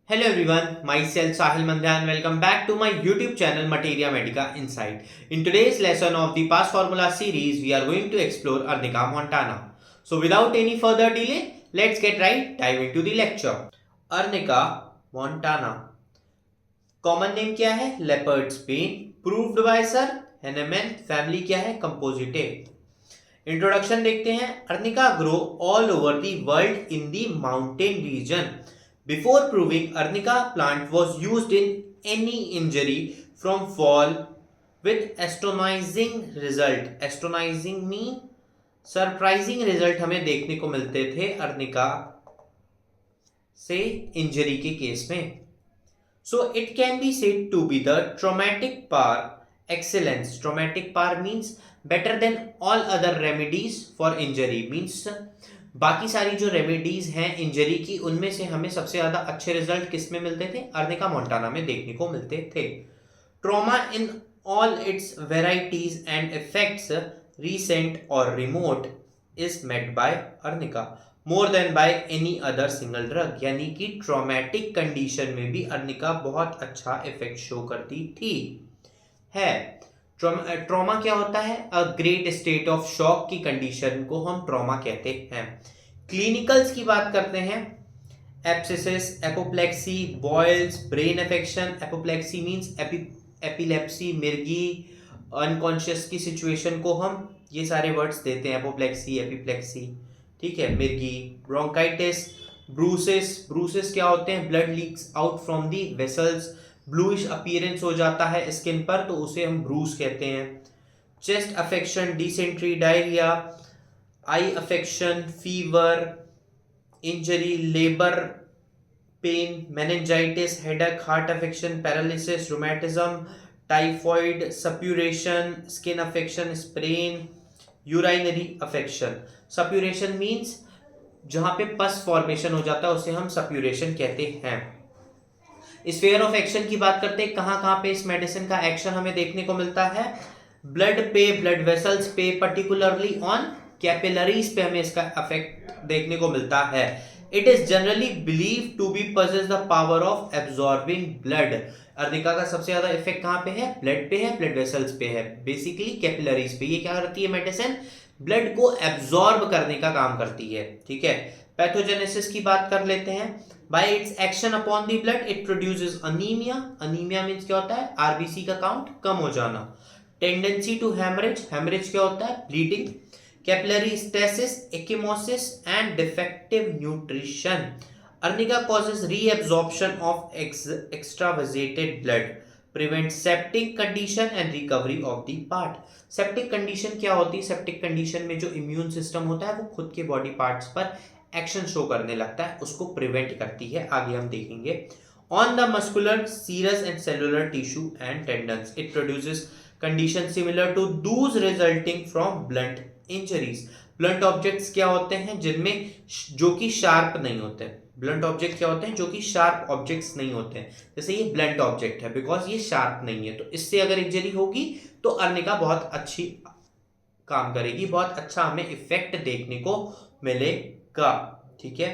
Hello everyone, myself Sahil Mandhyan. Welcome back to my YouTube channel Materia Medica Insight. In today's lesson of the past formula series, we are going to explore Arnica montana. So without any further delay, let's get right dive into the lecture. Arnica montana. Common name क्या है? Leopard Spain. Proved by Sir Henneman. Family क्या है? Compositae. Introduction देखते हैं. Arnica grow all over the world in the mountain region. Before proving arnica plant was used in any injury from fall with astonishing result. Astonishing mean surprising result हमें देखने को मिलते थे arnica से injury के case में. So it can be said to be the traumatic par excellence. Traumatic par means better than all other remedies for injury. Means बाकी सारी जो रेमेडीज हैं इंजरी की, उनमें से हमें सबसे ज्यादा अच्छे रिजल्ट किस में मिलते थे? अर्निका मोंटाना में देखने को मिलते थे. Trauma in all its varieties and effects, recent और remote, is met by arnica more than by any other single drug. यानी कि ट्रॉमेटिक कंडीशन में भी अर्निका बहुत अच्छा इफेक्ट शो करती थी. है ट्रॉमा क्या होता है? A great state of shock की कंडीशन को हम ट्रॉमा कहते हैं. क्लिनिकल्स की बात करते हैं. एप्सिसिस, apoplexy, boils, brain affection. Apoplexy means epilepsy, मिर्गी, अनकॉन्शियस की सिचुएशन को हम ये सारे वर्ड्स देते हैं. एपोप्लेक्सी, एपिप्लेक्सी, ठीक है, मिर्गी. ब्रोंकाइटिस, ब्रूसिस. ब्रूसिस क्या होते हैं? Blood leaks out from the vessels. Bluish appearance हो जाता है स्किन पर, तो उसे हम ब्रूस कहते हैं. Chest affection, dysentery, diarrhoea, eye affection, fever, injury, labour pain, meningitis, headache, heart affection, paralysis, rheumatism, typhoid, suppuration, skin affection, sprain, urinary affection. Suppuration means जहां पे पस फॉर्मेशन हो जाता है उसे हम सप्यूरेशन कहते हैं. स्फीयर ऑफ एक्शन की बात करते हैं. कहां कहां पे इस मेडिसिन का एक्शन हमें देखने को मिलता है? ब्लड पे, ब्लड वेसल्स पे, पर्टिकुलरली ऑन कैपिलरीज पे हमें इसका इफेक्ट देखने को मिलता है. It is generally believe to be possess the power of absorbing blood. Arnica का सबसे ज्यादा इफेक्ट कहां पे है? ब्लड पे है, ब्लड वेसल्स पे है, बेसिकली कैपिलरीज पे. ये क्या करती है मेडिसिन? ब्लड को एब्जॉर्ब करने का काम करती है. ठीक है. पैथोजेनेसिस की बात कर लेते हैं. By its action upon the blood, it produces anemia. Anemia means क्या होता है? आरबीसी का काउंट कम हो जाना. Tendency to hemorrhage. Hemorrhage क्या होता है? Bleeding. Capillary stasis, ecchymosis and defective nutrition. Arnica causes reabsorption of extravasated blood. Prevents septic condition and recovery of the part. Septic condition क्या होती है? सेप्टिक कंडीशन में जो इम्यून सिस्टम होता है वो खुद के बॉडी पार्ट्स पर एक्शन शो करने लगता है, उसको प्रिवेंट करती है. आगे हम देखेंगे. On the muscular, serous and cellular tissue and tendons, it produces condition similar to those resulting from blunt injuries. Blunt objects क्या होते हैं? जिनमें जो कि शार्प नहीं होते. ब्लंट ऑब्जेक्ट क्या होते हैं? जो कि शार्प ऑब्जेक्ट्स नहीं होते हैं. जैसे ये ब्लंट ऑब्जेक्ट है बिकॉज ये शार्प नहीं है, तो इससे अगर इंजरी होगी तो अर्निका बहुत अच्छी काम करेगी, बहुत अच्छा हमें इफेक्ट देखने को मिलेगा. ठीक है.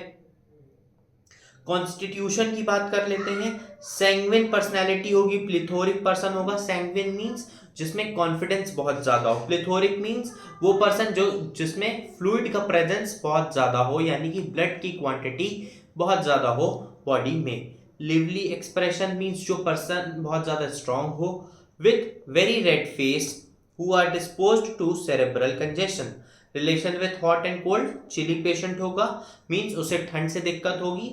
कॉन्स्टिट्यूशन की बात कर लेते हैं. सैंग्विन पर्सनैलिटी होगी, प्लिथोरिक पर्सन होगा. सैंग्विन मींस जिसमें कॉन्फिडेंस बहुत ज्यादा हो. प्लिथोरिक मींस वो पर्सन जो जिसमें फ्लूइड का प्रेजेंस बहुत ज्यादा हो, यानी कि ब्लड की क्वांटिटी बहुत ज्यादा हो बॉडी में. लिवली एक्सप्रेशन मींस जो पर्सन बहुत ज्यादा स्ट्रांग हो. With very red face, who are disposed to cerebral congestion. Relation with hot and cold, chilly patient होगा, मींस उसे ठंड से दिक्कत होगी.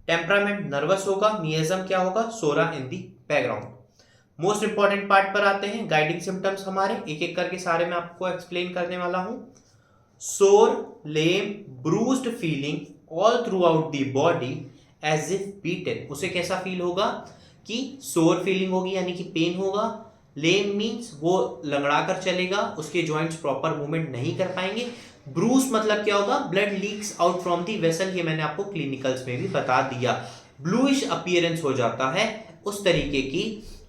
टेम्परामेंट, नर्वस होगा. मियाज्म क्या होगा? Psora in the background. Most important part पर आते हैं. गाइडिंग सिम्टम्स हमारे एक एक करके सारे मैं आपको एक्सप्लेन करने वाला हूं. Sore, lame, bruised feeling all throughout the body as if beaten. उसे कैसा फील होगा? कि सोर फीलिंग होगी यानी कि पेन होगा. लेम मींस वो लंगड़ा कर चलेगा, उसके जॉइंट्स प्रॉपर मूवमेंट नहीं कर पाएंगे. ब्रूस मतलब क्या होगा? Blood leaks out from the vessel. ये मैंने आपको क्लिनिकल्स में भी बता दिया. ब्लूइश अपीयरेंस हो जाता है, उस तरीके की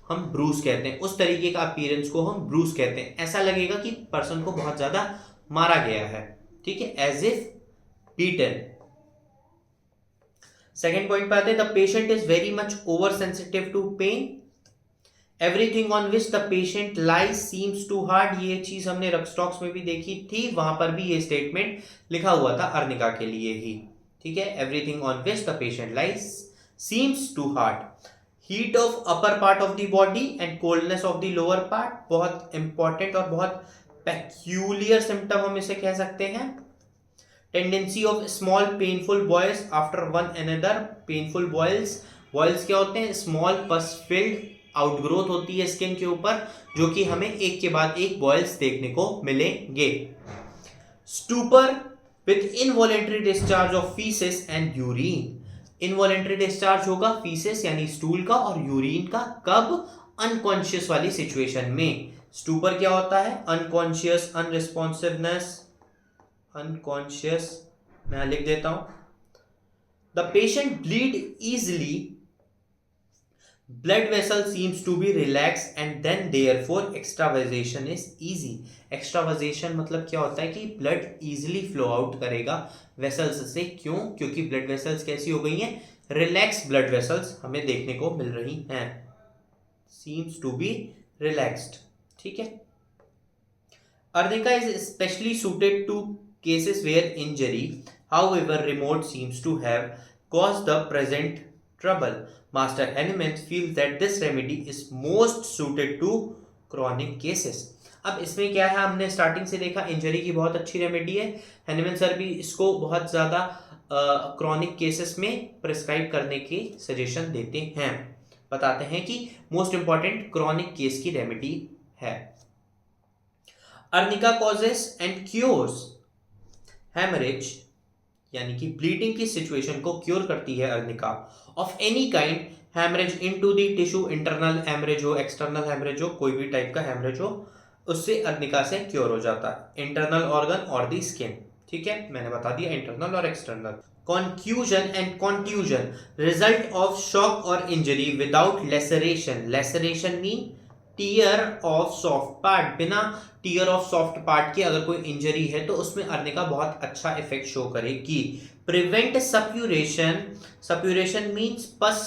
हम ब्रूस कहते हैं. उस तरीके का अपीयरेंस को हम ब्रूस कहते हैं. ऐसा लगेगा कि पर्सन को बहुत ज्यादा मारा गया है. ठीक है. As if beaten. Second point पे आते हैं, the patient is very much over sensitive to pain, everything on which the patient lies seems too hard. ये चीज हमने रक्सटॉक्स में भी देखी थी, वहां पर भी ये स्टेटमेंट लिखा हुआ था अर्निका के लिए ही, ठीक है। Everything on which the patient lies seems too hard. Heat of upper part of the body and coldness of the lower part, बहुत इंपॉर्टेंट और बहुत पेक्यूलियर सिम्टम हम इसे कह सकते हैं। Tendency of small painful boils after one another, painful boils, boils क्या होते हैं, स्मॉल पस फिल्ड आउटग्रोथ होती है स्किन के ऊपर, जो कि हमें एक के बाद एक बॉयल्स देखने को मिलेंगे। Stupor with involuntary discharge of faeces and urine, involuntary discharge होगा फीसेस यानी स्टूल का और यूरिन का, कब, अनकॉन्शियस वाली सिचुएशन में। स्टूपर क्या होता है, अनकॉन्शियस, अनरिस्पॉन्सिवनेस, अनकॉन्शियस, मैं लिख देता हूं। The patient bleed easily, blood vessel seems to be relaxed and then therefore extravasation is easy। extravasation मतलब क्या होता है कि blood easily flow out करेगा vessels से, क्यों, क्योंकि blood vessels कैसी हो गई हैं, relaxed blood vessels हमें देखने को मिल रही हैं, seems to be relaxed, ठीक है। Arnica is especially suited to cases where injury, however remote, seems to have caused the present trouble। Master Hahnemann feels that this remedy is most suited to chronic cases। अब इसमें क्या है, हमने starting से देखा injury की बहुत अच्छी रेमेडी है, हैनिमैन सर भी इसको बहुत ज़्यादा क्रॉनिक केसेस में प्रिस्क्राइब करने की सजेशन देते हैं, बताते हैं कि मोस्ट इंपॉर्टेंट क्रॉनिक केस की रेमेडी है। Arnica causes and cures haemorrhage, यानी कि ब्लीडिंग की सिचुएशन को क्योर करती है arnica, of any kind, haemorrhage into the tissue, internal haemorrhage हो, एक्सटर्नल हेमरेज हो, कोई भी टाइप का हेमरेज हो, उससे अर्निका से क्योर हो जाता है, इंटरनल ऑर्गन और द स्किन, ठीक है, मैंने बता दिया इंटरनल और external. Concussion and contusion, result of shock और injury without laceration, laceration mean tear of soft part, बिना टीयर ऑफ सॉफ्ट पार्ट के अगर कोई इंजरी है तो उसमें अर्निका बहुत अच्छा इफेक्ट शो करेगी। प्रिवेंट सप्यूरेशन, सप्यूरेशन मींस पस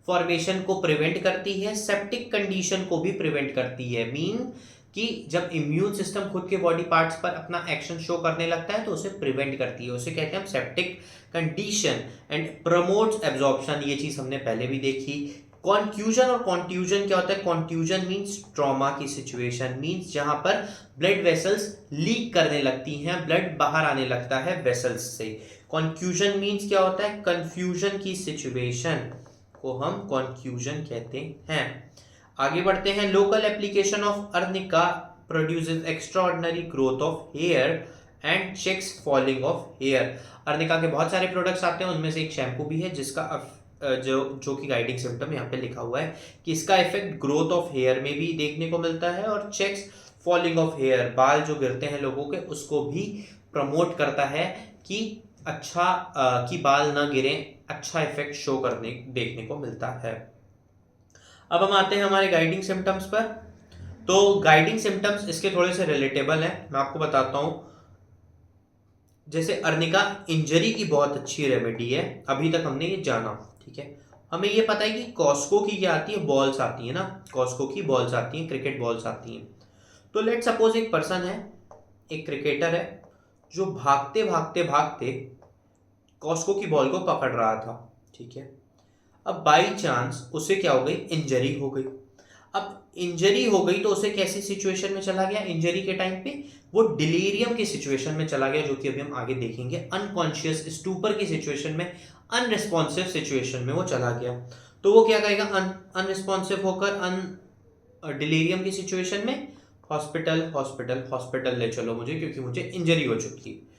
फॉर्मेशन को प्रिवेंट करती है, सेप्टिक कंडीशन को भी प्रिवेंट करती है, मीन कि जब इम्यून सिस्टम खुद के बॉडी पार्ट्स पर अपना एक्शन शो करने लगता है तो उसे प्रिवेंट करती है, उसे कहते हैं हम septic condition. And promotes absorption, ये चीज हमने पहले भी देखी। कॉन्ट्यूजन और कॉन्ट्यूजन क्या होता है, कॉन्ट्यूजन मींस ट्रॉमा की सिचुएशन, मींस जहां पर ब्लड वेसल्स लीक करने लगती हैं, ब्लड बाहर आने लगता है वेसल्स से। कॉन्फ्यूजन मींस क्या होता है, कंफ्यूजन की सिचुएशन को हम कॉन्फ्यूजन कहते हैं। आगे बढ़ते हैं, local application of arnica produces extraordinary growth of hair and checks falling of hair. Arnica के बहुत सारे प्रोडक्ट्स आते हैं, उनमें से एक शैम्पू भी है जिसका जो कि गाइडिंग सिम्टम यहाँ पे लिखा हुआ है कि इसका इफेक्ट ग्रोथ ऑफ हेयर में भी देखने को मिलता है और चेक्स फॉलिंग ऑफ हेयर, बाल जो गिरते हैं लोगों के उसको भी प्रमोट करता है कि अच्छा कि बाल ना गिरे, अच्छा इफेक्ट शो करने देखने को मिलता है। अब हम आते हैं हमारे गाइडिंग सिम्टम्स पर। तो गाइडिंग सिम्टम्स इसके थोड़े से रिलेटेबल हैं, मैं आपको बताता हूं। जैसे अर्निका इंजरी की बहुत अच्छी रेमेडी है, अभी तक हमने ये जाना, ठीक है। हमें ये पता है कि कॉस्को की क्या आती है, बॉल्स आती है ना, कॉस्को की बॉल्स आती हैं, क्रिकेट बॉल्स आती हैं। तो लेट सपोज एक पर्सन है, एक क्रिकेटर है जो भागते भागते भागते कॉस्को की बॉल को पकड़ रहा था, ठीक है। अब बाई चांस उसे क्या हो गई, इंजरी हो गई। अब इंजरी हो गई तो उसे कैसी सिचुएशन में चला गया, इंजरी के टाइम पे वो डिलीरियम की सिचुएशन में चला गया, जो कि अभी हम आगे देखेंगे। अनकॉन्शियस स्टूपर की सिचुएशन में, अनरिस्पॉन्सिव सिचुएशन में वो चला गया। तो वो क्या करेगा, अनरिस्पॉन्सिव होकर डिलीरियम की सिचुएशन में हॉस्पिटल हॉस्पिटल हॉस्पिटल ले चलो मुझे, क्योंकि मुझे इंजरी हो चुकी है।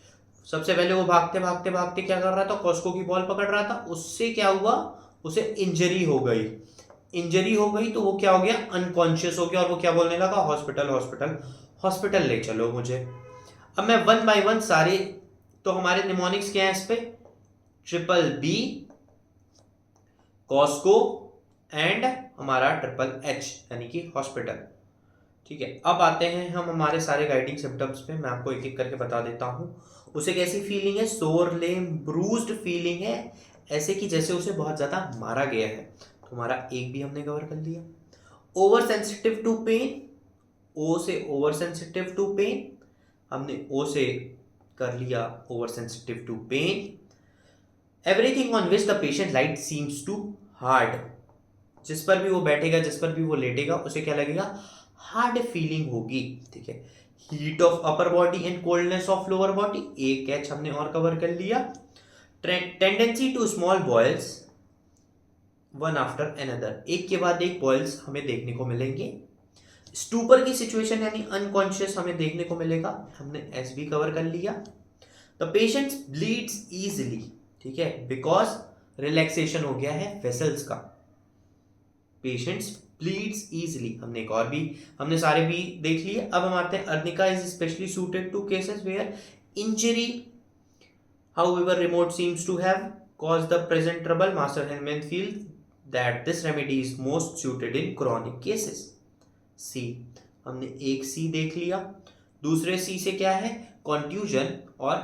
सबसे पहले वो भागते भागते भागते क्या कर रहा था, कॉस्को की बॉल पकड़ रहा था, उससे क्या हुआ, उसे इंजरी हो गई। इंजरी हो गई तो वो क्या हो गया, अनकॉन्शियस हो गया और वो क्या बोलने लगा, हॉस्पिटल हॉस्पिटल हॉस्पिटल ले चलो मुझे। अब मैं वन बाय वन सारे, तो हमारे निमोनिक्स क्या है इस पे, ट्रिपल बी, कॉस्को एंड हमारा ट्रिपल एच यानी कि हॉस्पिटल, ठीक है। अब आते हैं हम हमारे सारे गाइडिंग सिम्टम्स पे, मैं आपको एक एक करके बता देता हूं। उसे कैसी फीलिंग है, सोर लेम ब्रूज्ड फीलिंग है, ऐसे कि जैसे उसे बहुत ज़्यादा मारा गया है। तो हमारा एक भी हमने कवर कर लिया। ओवर सेंसिटिव टू पेन, ओ से ओवर सेंसिटिव टू पेन, हमने ओ से कर लिया over sensitive to pain. Everything on which the patient light seems too hard, जिस पर भी वो बैठेगा, जिस पर भी वो लेटेगा, उसे क्या लगेगा, हार्ड फीलिंग होगी। ठीक है। Heat of upper body and coldness of lower body, एक कैच हमने और कवर कर लिया। Tendency to small boils one after another, एक के बाद एक बॉयल्स हमें देखने को मिलेंगे। स्टूपर की सिचुएशन यानी अनकॉन्शियस हमें देखने को मिलेगा, हमने एस भी कवर कर लिया। द पेशेंट ब्लीड्स इजिली, ठीक है, बिकॉज रिलैक्सेशन हो गया है वेसल्स का। पेशेंट्स ब्लीड्स इजिली, हमने एक और भी, हमने सारे भी देख लिए। अब हम आते हैं arnica is specially suited to cases where injury however remote seems to have caused the present trouble. Master Hellman feels that this remedy is most suited in chronic cases. C, हमने एक C देख लिया। दूसरे C से क्या है, contusion और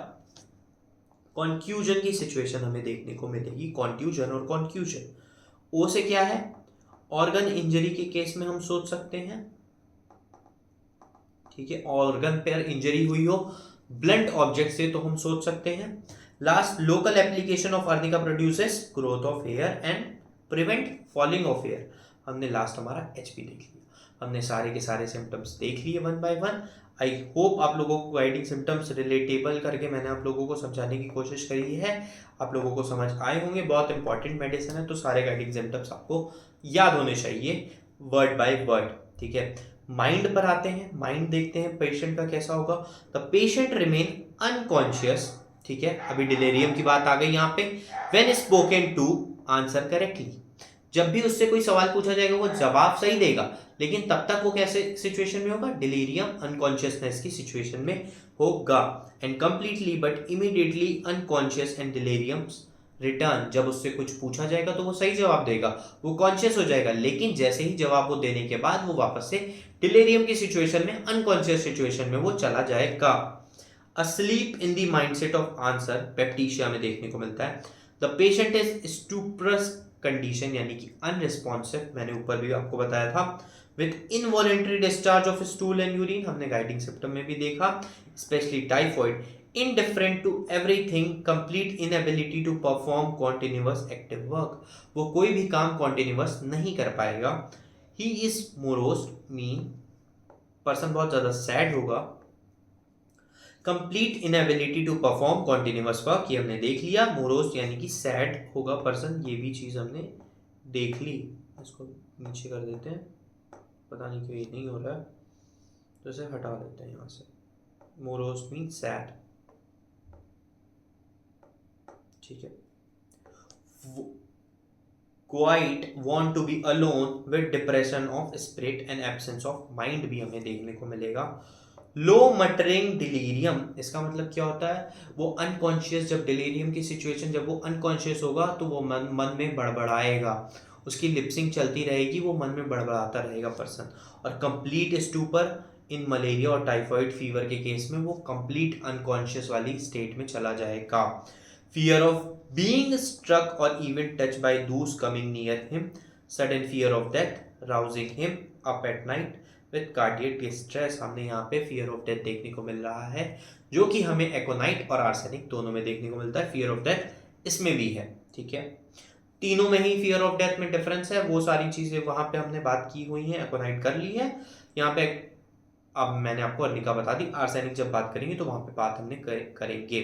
confusion की सिचुएशन हमें देखने को मिलेगी। कॉन्ट्यूजन और कॉन्फ्यूजन। O से क्या है, ऑर्गन इंजरी के केस में हम सोच सकते हैं, ठीक है, ऑर्गन पर इंजरी हुई हो ब्लंट ऑब्जेक्ट से, तो हम सोच सकते हैं। Last, local application of arnica produces growth of hair and prevent falling of hair, हमने लास्ट हमारा एचपी देख लिया। हमने सारे के सारे सिम्टम्स देख लिए one by one. I hope आप लोगों को गाइडिंग सिम्टम्स रिलेटेबल करके मैंने आप लोगों को समझाने की कोशिश करी है, आप लोगों को समझ आए होंगे। बहुत इंपॉर्टेंट मेडिसिन है, तो सारे गाइडिंग सिम्टम्स आपको याद होने चाहिए वर्ड बाय वर्ड, ठीक है। माइंड पर आते हैं, माइंड देखते हैं पेशेंट का कैसा होगा। द पेशेंट रिमेन अनकॉन्शियस, ठीक है, अभी डिलेरियम की बात आ गई यहाँ पे। When spoken to answer correctly, जब भी उससे कोई सवाल पूछा जाएगा वो जवाब सही देगा, लेकिन तब तक वो कैसे सिचुएशन में होगा, डिलीरियम अनकॉन्शियसनेस की सिचुएशन में होगा। And completely but immediately unconscious and delirium return, जब उससे कुछ पूछा जाएगा तो वो सही जवाब देगा, वो कॉन्शियस हो जाएगा, लेकिन जैसे ही जवाब वो देने के बाद वो वापस से डिलीरियम की सिचुएशन में, अनकॉन्शियस सिचुएशन में वो चला जाएगा। Asleep in the mindset of answer, baptisia में देखने को मिलता है। The patient is stuporous condition यानी कि अनरिस्पॉन्सिव, मैंने ऊपर भी आपको बताया था। With involuntary discharge of stool and urine, हमने गाइडिंग सिम्टम में भी देखा, specially typhoid. Indifferent to everything, complete inability to perform continuous active work, वो कोई भी काम कॉन्टिन्यूअस नहीं कर पाएगा। He is morose, mean person बहुत ज्यादा सैड होगा। Complete inability to perform continuous work, ये हमने देख लिया। मोरोस यानी कि सैड होगा पर्सन, ये भी चीज हमने देख ली। इसको नीचे कर देते हैं, पता नहीं क्यों ये नहीं हो रहा है, तो इसे हटा देते हैं यहाँ से। मोरोस मीन सैड, ठीक है। Quite want to be alone with depression of spirit and absence of mind भी हमें देखने को मिलेगा। लो मटरिंग डिलीरियम, इसका मतलब क्या होता है, वो अनकॉन्शियस, जब डिलीरियम की सिचुएशन, जब वो अनकॉन्शियस होगा तो वो मन में बड़बड़ाएगा, उसकी लिपसिंग चलती रहेगी, वो मन में बड़बड़ाता रहेगा पर्सन। और कंप्लीट स्टूपर इन मलेरिया और टाइफॉइड फीवर के केस में वो कंप्लीट अनकॉन्शियस वाली स्टेट में चला जाएगा। फियर ऑफ बीइंग स्ट्रक और even touch by those coming near him, sudden fear of death rousing him up at night with cardiac distress, हमने यहाँ पे फियर ऑफ डेथ देखने को मिल रहा है, जो कि हमें एकोनाइट और आर्सेनिक दोनों में देखने को मिलता है। फियर ऑफ डेथ इसमें भी है, ठीक है, तीनों में ही फियर ऑफ डेथ में डिफरेंस है। वो सारी चीजें वहां पे हमने बात की हुई है, एकोनाइट कर ली है यहाँ पे। अब मैंने आपको अर्निका बता दी, आर्सेनिक जब बात करेंगे तो वहां पे बात हमने करेंगे।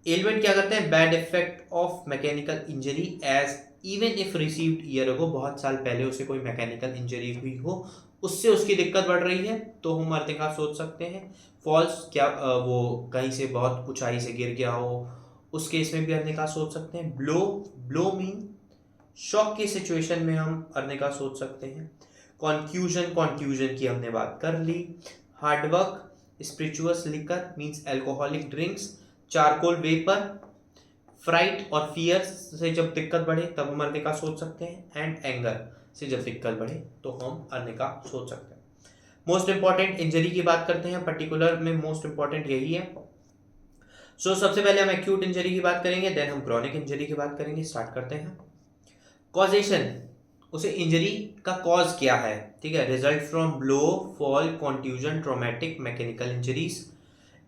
एलिमेंट क्या करते हैं, bad effect of mechanical injury as even if received year ago, बहुत साल पहले उसे कोई मैकेनिकल इंजरी हुई हो, उससे उसकी दिक्कत बढ़ रही है, तो हम अर्निका सोच सकते हैं। फॉल्स, क्या वो कहीं से बहुत ऊंचाई से गिर गया हो, उस केस में भी अर्निका सोच सकते हैं। ब्लो, ब्लो मीन शॉक की सिचुएशन में हम अर्निका सोच सकते हैं। कॉन्फ्यूजन, कॉन्फ्यूजन की हमने बात कर ली। Hard work, spirituous liquor means alcoholic drinks, charcoal vapour, fright और फियर से जब दिक्कत बढ़े तब हम अर्निका सोच सकते हैं। एंड एंगर से जब दिक्कत बढ़े तो हम अर्निका सोच सकते हैं। मोस्ट इंपॉर्टेंट इंजरी की बात करते हैं, पर्टिकुलर में मोस्ट इंपॉर्टेंट यही है। सबसे पहले हम एक्यूट इंजरी की बात करेंगे, देन हम क्रॉनिक इंजरी की बात करेंगे। स्टार्ट करते हैं। कॉजेशन, उसे इंजरी का कॉज क्या है, ठीक है। Result from blow, fall, contusion, traumatic, mechanical injuries.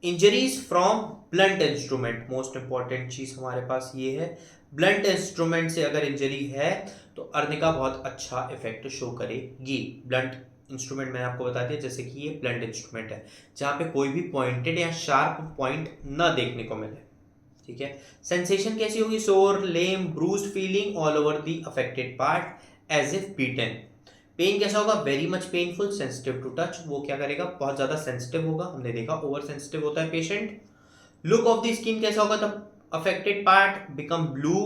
Injuries from blunt instrument, most important चीज हमारे पास ये है। ब्लंट इंस्ट्रूमेंट से अगर इंजरी है तो अर्निका बहुत अच्छा इफेक्ट शो करेगी। ब्लंट इंस्ट्रूमेंट मैंने आपको बता दिया, जैसे कि ये ब्लंट इंस्ट्रूमेंट है जहां पे कोई भी पॉइंटेड या शार्प पॉइंट ना देखने को मिले, ठीक है। सेंसेशन कैसी होगी? Sore, lame, bruised feeling all over the affected part as if beaten. Pain कैसा होगा? Very much painful, sensitive to touch. वो क्या करेगा? बहुत ज्यादा सेंसिटिव होगा, हमने देखा ओवर सेंसिटिव होता है patient. Look of the skin कैसा होगा? The affected part become blue,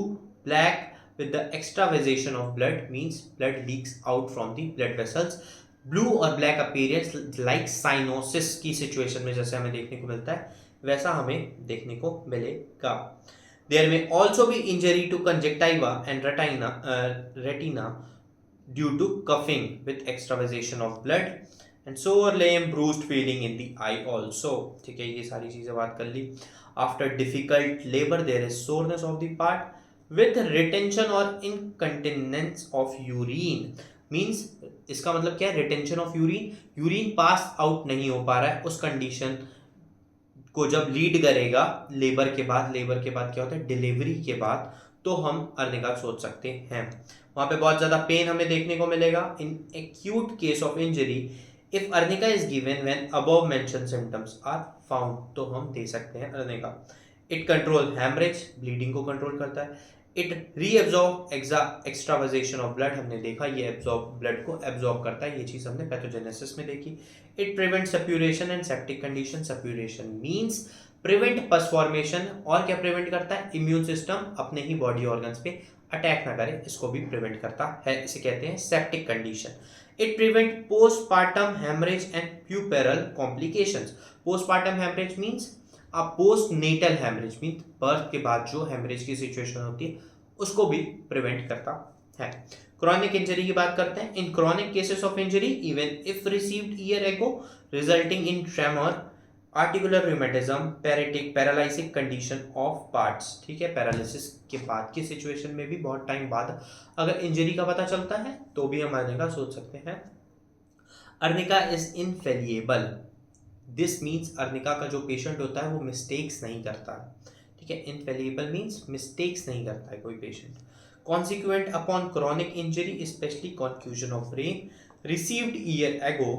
black with the extravasation of blood, means blood leaks out from the blood vessels. Blue और ब्लैक अपीयरेंस लाइक साइनोसिस की situation में जैसे हमें देखने को मिलता है वैसा हमें देखने को मिलेगा। देयर में also be injury to conjunctiva and retina due to coughing with extravasation of blood and sore, lame, bruised feeling in the eye also, ठीक है। ये सारी चीजें बात कर ली। After difficult labour there is soreness of the part with retention और incontinence of urine. Means इसका मतलब क्या है? Retention of urine, urine pass out नहीं हो पा रहा है। उस कंडीशन को जब लीड करेगा लेबर के बाद क्या होता है? डिलीवरी के बाद, तो हम अर्निका सोच सकते हैं। वहां पे बहुत ज्यादा पेन हमें देखने को मिलेगा। In acute case of injury if arnica is given when above mention symptoms are found, तो हम दे सकते हैं arnica. It control haemorrhage, bleeding को कंट्रोल करता है। It reabsorb extravasation of blood, हमने देखा ये एब्सॉर्ब ब्लड को एब्सॉर्ब करता है, ये चीज हमने पैथोजेनेसिस में देखी। It prevent suppuration and septic condition. Suppuration means prevent pus formation, और क्या प्रिवेंट करता है? इम्यून सिस्टम अपने ही बॉडी ऑर्गन्स पे अटैक ना करे, इसको भी प्रिवेंट करता है, इसे कहते हैं septic condition. It prevent postpartum haemorrhage and puerperal complications. Postpartum haemorrhage means post natal haemorrhage, mean birth के बाद जो हेमरेज की सिचुएशन होती है उसको भी प्रिवेंट करता है। क्रॉनिक इंजरी की बात करते हैं। In chronic cases of injury even if received year ago resulting in tremor, articular rheumatism, paretic paralytic condition of parts, ठीक है। पैरालिसिस के बाद की सिचुएशन में भी बहुत टाइम बाद अगर इंजरी का पता चलता है तो भी हम अर्निका सोच सकते हैं। Arnica is infallible, this means arnica का जो पेशेंट होता है वो मिस्टेक्स नहीं करता है, ठीक है। इनफेलिएबल मीन्स मिस्टेक्स नहीं करता है कोई patient. Consequent upon chronic injury specially confusion of brain received year ago,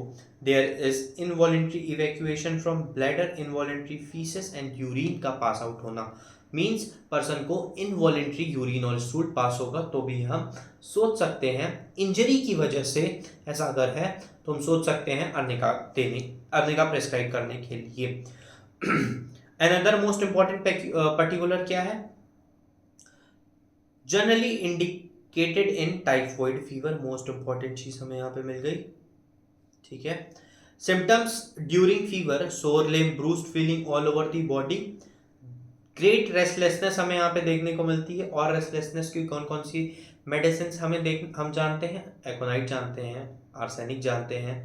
there is involuntary evacuation from bladder, involuntary feces and urine का पास आउट होना। मीन्स पर्सन को इनवॉलेंट्री यूरिन और स्टूल पास होगा तो भी हम सोच सकते हैं इंजरी की वजह से ऐसा अगर है तो हम सोच सकते हैं अर्निका प्रेस्क्राइब करने के लिए। अनदर मोस्ट इंपॉर्टेंट पर्टिकुलर क्या है? Generally indicated in typhoid fever, most important चीज हमें यहाँ पे मिल गई, ठीक है। सिम्टम्स ड्यूरिंग फीवर, सोर limb, bruised feeling all over the body, great restlessness हमें यहाँ पे देखने को मिलती है। और रेस्टलेसनेस की कौन कौन सी मेडिसिन हम जानते हैं? एकोनाइट जानते हैं, आर्सेनिक जानते हैं,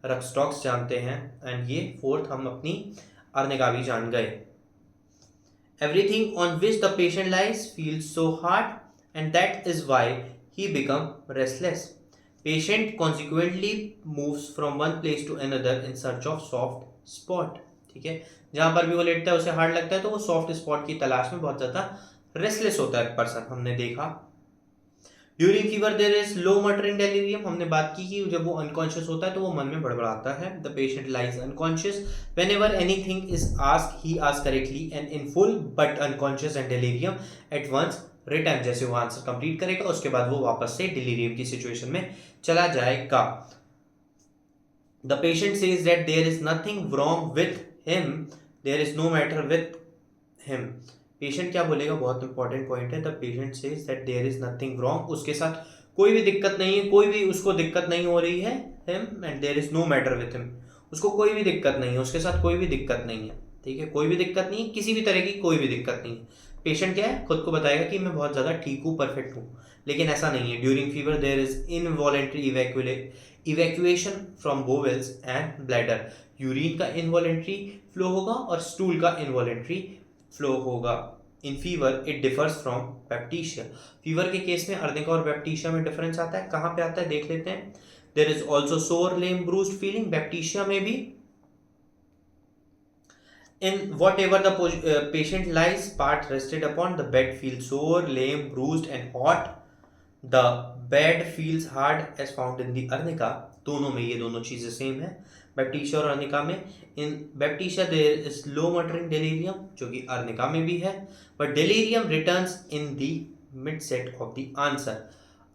रक्सटॉक्स जानते हैं, एंड ये फोर्थ हम अपनी अर्निका भी जान गए। Everything on which the patient lies feels so hard and that is why he become restless. Patient consequently moves from one place to another in search of soft spot, ठीक है। जहां पर भी वो लेटता है उसे हार्ड लगता है तो वो सॉफ्ट स्पॉट की तलाश में बहुत ज्यादा रेस्टलेस होता है पर्सन, हमने देखा। During fever there is low muttering delirium, हमने बात की कि जब वो अनकॉन्शियस होता है तो वो मन में बड़बड़ाता है। The patient lies unconscious whenever anything is asked, he asks correctly and in full but unconscious and delirium at once return, जैसे वो आंसर कंप्लीट करेगा उसके बाद वो वापस से डिलीरियम की सिचुएशन में चला जाएगा। The patient says that there is nothing wrong with him, there is no matter with him. Patient क्या बोलेगा? बहुत इंपॉर्टेंट पॉइंट है। The patient says that there is nothing wrong, उसके साथ कोई भी दिक्कत नहीं है, कोई भी उसको दिक्कत नहीं हो रही है। Him and there is no matter with him, उसको कोई भी दिक्कत नहीं है, उसके साथ कोई भी दिक्कत नहीं है, ठीक है। कोई भी दिक्कत नहीं है, किसी भी तरह की कोई भी दिक्कत नहीं है। पेशेंट क्या है? खुद को बताएगा कि मैं बहुत ज्यादा ठीक हूँ, परफेक्ट हूँ, लेकिन ऐसा नहीं है। During fever there is involuntary evacuation from bowels and bladder, urine का इनवॉलेंट्री फ्लो होगा और स्टूल का इनवॉलेंट्री फ्लो होगा। In fever it differs from baptisia. Fever के केस में अर्निका और बैप्टीशिया में डिफरेंस आता है, कहाँ पे आता है देख लेते हैं। देयर इज ऑल्सो सोर लेम ब्रूस्ड फीलिंग। बैप्टीशिया में भी in whatever the patient lies part rested upon, the bed feels sore, lame, bruised and hot. The bed feels hard as found in the arnica. दोनों में ये दोनों चीजें सेम है, बैप्टीशिया और अर्निका में। In baptisia there is low muttering delirium, जो कि अर्निका में भी है, but delirium returns in the midst of the answer.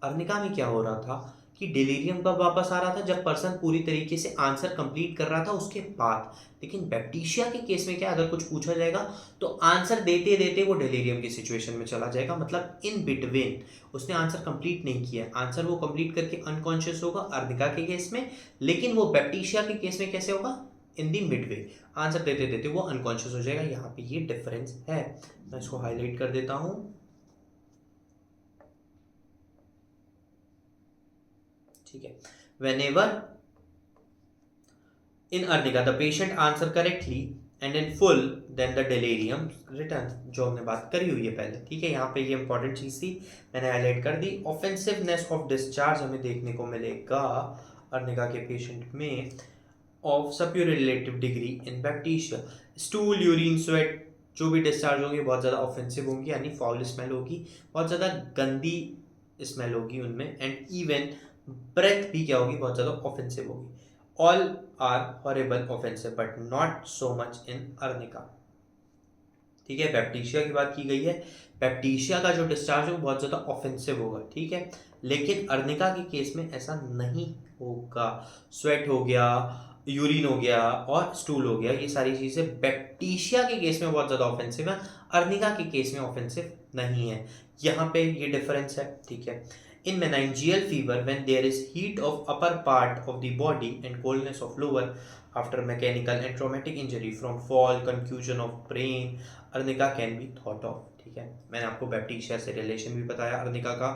Arnica में क्या हो रहा था कि डेलीरियम कब वापस आ रहा था, जब पर्सन पूरी तरीके से आंसर कंप्लीट कर रहा था उसके बाद। लेकिन बैप्टीशिया के केस में क्या, अगर कुछ पूछा जाएगा तो आंसर देते देते वो डेलीरियम की सिचुएशन में चला जाएगा, मतलब इन बिटवीन उसने आंसर कंप्लीट नहीं किया, आंसर वो कंप्लीट करके अनकॉन्शियस होगा अर्निका के केस में। लेकिन वो बैप्टीशिया के केस में कैसे होगा, इन दी मिडवे, आंसर देते देते वो अनकॉन्शियस हो जाएगा। यहाँ पे ये डिफरेंस है, मैं इसको हाईलाइट कर देता हूं। ठीक है, whenever in Arnica the patient answer correctly and in full then the delirium returns, जो हमने बात करी हुई है पहले। ठीक है, यहाँ पे ये इंपॉर्टेंट चीज थी, मैंने हाईलाइट कर दी। ऑफेंसिवनेस ऑफ डिस्चार्ज हमें देखने को मिलेगा अर्निका के पेशेंट में of superior degree in baptisia. Stool, urine, sweat जो भी डिस्चार्ज होंगे बहुत ज़्यादा ऑफेंसिव होंगी, यानी फाउल स्मेल होगी, बहुत ज़्यादा गंदी स्मेल होगी उनमें, एंड इवन ब्रेथ भी क्या होगी, बहुत ज़्यादा ऑफेंसिव होगी। All are horrible offensive but not so much in arnica. ठीक है, बैप्टीशिया की बात की गई है, बैप्टीशिया का जो डिस्चार्ज है वो बहुत ज़्यादा ऑफेंसिव होगा। ठीक है, लेकिन अर्निका के केस में ऐसा नहीं होगा। स्वेट हो गया, यूरिन हो गया और स्टूल हो गया, ये सारी चीज़ें बैप्टीशिया के केस में बहुत ज़्यादा ऑफेंसिव है, अर्निका के केस में ऑफेंसिव नहीं है। यहाँ पे ये डिफरेंस है। ठीक है, in meningeal fever when there is heat of upper part of the body and coldness of lower after mechanical and traumatic injury from fall, confusion of brain, arnica can be thought of. ठीक है, मैंने आपको बैप्टीशिया से relation भी बताया arnica का,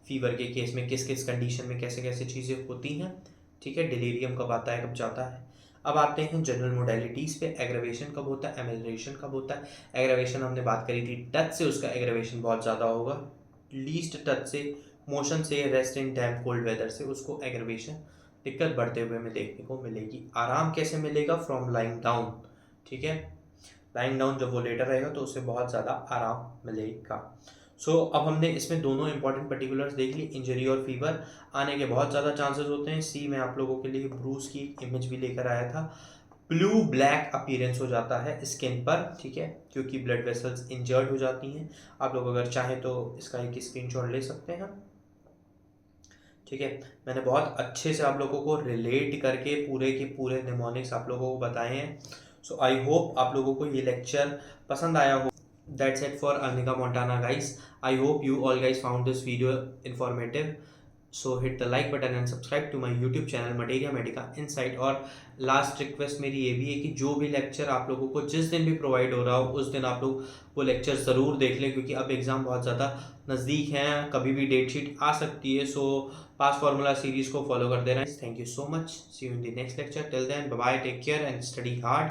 fever के case में किस किस कंडीशन में कैसे कैसे चीज़ें होती हैं। ठीक है, डिलीरियम कब आता है कब जाता है। अब आते हैं जनरल मोडेलिटीज़ पे। एग्रेवेशन कब होता है, एमेलरेशन कब होता है। एग्रेवेशन हमने बात करी थी, टच से उसका एग्रेवेशन बहुत ज़्यादा होगा, लीस्ट टच से, मोशन से, rest in damp cold weather से उसको एग्रेवेशन दिक्कत बढ़ते हुए हमें देखने को मिलेगी। आराम कैसे मिलेगा, फ्रॉम लाइंग डाउन। ठीक है, लाइंग डाउन जब वो लेटर रहेगा तो उसे बहुत ज़्यादा आराम मिलेगा। सो अब हमने इसमें दोनों इंपॉर्टेंट पर्टिकुलर्स देख ली, इंजरी और फीवर आने के बहुत ज़्यादा चांसेस होते हैं। सी मैं आप लोगों के लिए ब्रूस की इमेज भी लेकर आया था। ब्लू ब्लैक अपीयरेंस हो जाता है स्किन पर, ठीक है, क्योंकि ब्लड वेसल्स इंजर्ड हो जाती हैं। आप लोग अगर चाहें तो इसका एक स्क्रीनशॉट ले सकते हैं। ठीक है, मैंने बहुत अच्छे से आप लोगों को रिलेट करके पूरे के पूरे निमोनिक्स आप लोगों को बताए हैं। सो आई होप आप लोगों को ये लेक्चर पसंद आया हो। That's it for Arnika Montana, guys. I hope you all guys found this video informative. So hit the like button and subscribe to my YouTube channel Materia Medica Insight. और last request मेरी ये भी है कि जो भी lecture आप लोगों को जिस दिन भी प्रोवाइड हो रहा हो उस दिन आप लोग वो लेक्चर ज़रूर देख लें, क्योंकि अब एग्ज़ाम बहुत ज़्यादा नज़दीक हैं, कभी भी डेट शीट आ सकती है। सो पास फार्मूला सीरीज़ को फॉलो कर देना। Thank you so much, see you in the next lecture. Till then bye bye, take care and study hard.